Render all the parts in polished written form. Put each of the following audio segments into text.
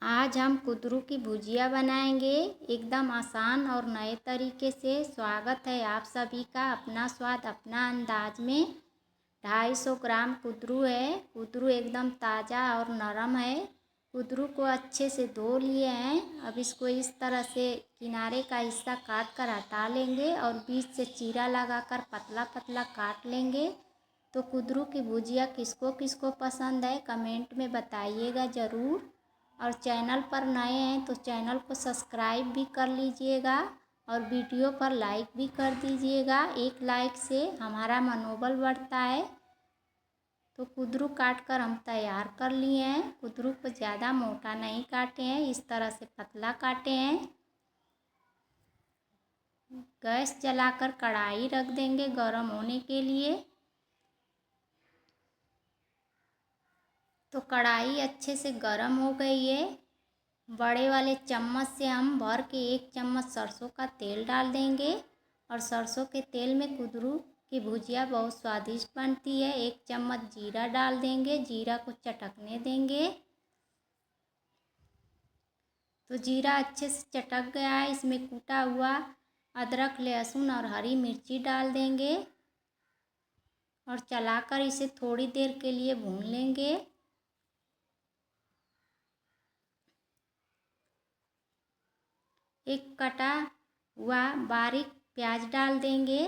आज हम कुंदरू की भुजिया बनाएंगे एकदम आसान और नए तरीके से। स्वागत है आप सभी का अपना स्वाद अपना अंदाज में। 250 ग्राम कुंदरू है। कुंदरू एकदम ताज़ा और नरम है। कुंदरू को अच्छे से धो लिए हैं। अब इसको इस तरह से किनारे का हिस्सा काट कर हटा लेंगे और बीच से चीरा लगाकर पतला पतला काट लेंगे। तो कुंदरू की भुजिया किसको किसको पसंद है कमेंट में बताइएगा ज़रूर। और चैनल पर नए हैं तो चैनल को सब्सक्राइब भी कर लीजिएगा और वीडियो पर लाइक भी कर दीजिएगा। एक लाइक से हमारा मनोबल बढ़ता है। तो कुंदरू काट कर हम तैयार कर लिए हैं। कुंदरू को ज़्यादा मोटा नहीं काटे हैं, इस तरह से पतला काटे हैं। गैस जलाकर कढ़ाई रख देंगे गरम होने के लिए। तो कढ़ाई अच्छे से गरम हो गई है। बड़े वाले चम्मच से हम भर के 1 चम्मच सरसों का तेल डाल देंगे और सरसों के तेल में कुंदरू की भुजिया बहुत स्वादिष्ट बनती है। 1 चम्मच जीरा डाल देंगे, जीरा को चटकने देंगे। तो जीरा अच्छे से चटक गया है। इसमें कूटा हुआ अदरक लहसुन और हरी मिर्ची डाल देंगे और चलाकर इसे थोड़ी देर के लिए भून लेंगे। एक कटा हुआ बारीक प्याज डाल देंगे।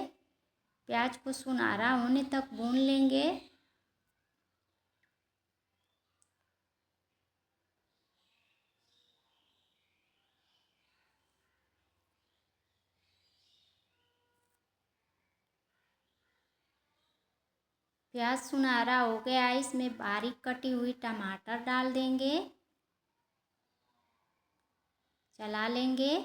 प्याज को सुनहरा होने तक भून लेंगे। प्याज सुनहरा हो गया है। इसमें बारीक कटी हुई टमाटर डाल देंगे, चला लेंगे।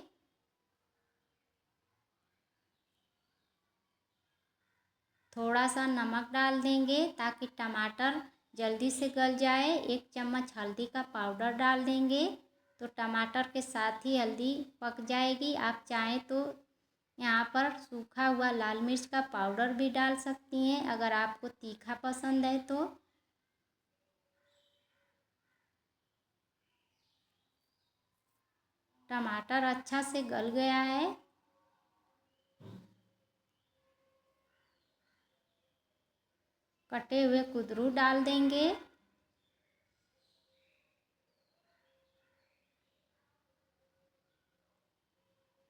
थोड़ा सा नमक डाल देंगे ताकि टमाटर जल्दी से गल जाए। 1 चम्मच हल्दी का पाउडर डाल देंगे तो टमाटर के साथ ही हल्दी पक जाएगी। आप चाहें तो यहाँ पर सूखा हुआ लाल मिर्च का पाउडर भी डाल सकती हैं अगर आपको तीखा पसंद है तो। टमाटर अच्छा से गल गया है। कटे हुए कुंदरू डाल देंगे,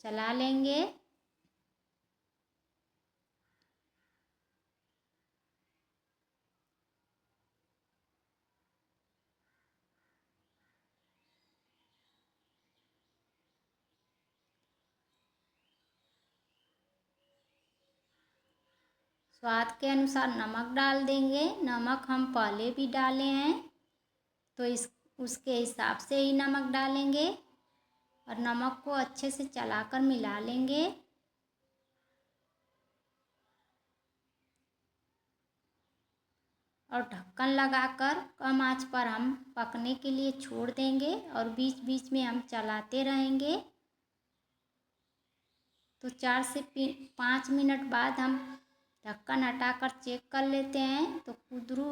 चला लेंगे। स्वाद के अनुसार नमक डाल देंगे। नमक हम पहले भी डाले हैं तो उसके हिसाब से ही नमक डालेंगे और नमक को अच्छे से चलाकर मिला लेंगे। और ढक्कन लगाकर कम आंच पर हम पकने के लिए छोड़ देंगे और बीच बीच में हम चलाते रहेंगे। तो 4 से 5 मिनट बाद हम ढक्कन हटाकर चेक कर लेते हैं। तो कुंदरू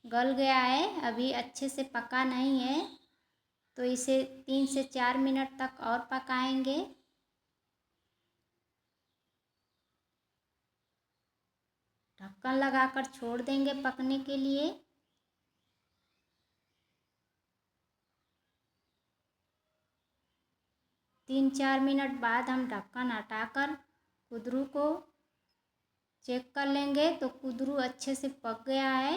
गल गया है, अभी अच्छे से पका नहीं है तो इसे 3 से 4 मिनट तक और पकाएंगे। ढक्कन लगाकर छोड़ देंगे पकने के लिए। तीन चार मिनट बाद हम ढक्कन हटाकर कुंदरू को चेक कर लेंगे। तो कुंदरू अच्छे से पक गया है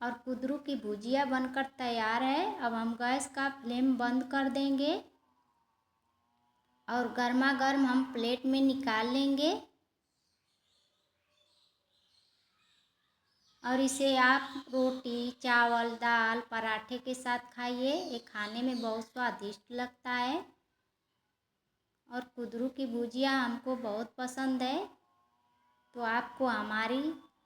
और कुंदरू की भुजिया बनकर तैयार है। अब हम गैस का फ्लेम बंद कर देंगे और गर्मा गर्म हम प्लेट में निकाल लेंगे। और इसे आप रोटी चावल दाल पराठे के साथ खाइए, ये खाने में बहुत स्वादिष्ट लगता है। और कुंदरू की भुजिया हमको बहुत पसंद है। तो आपको हमारी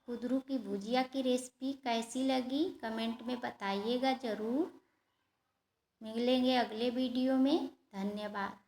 कुंदरू की भुजिया की रेसिपी कैसी लगी कमेंट में बताइएगा ज़रूर। मिलेंगे अगले वीडियो में। धन्यवाद।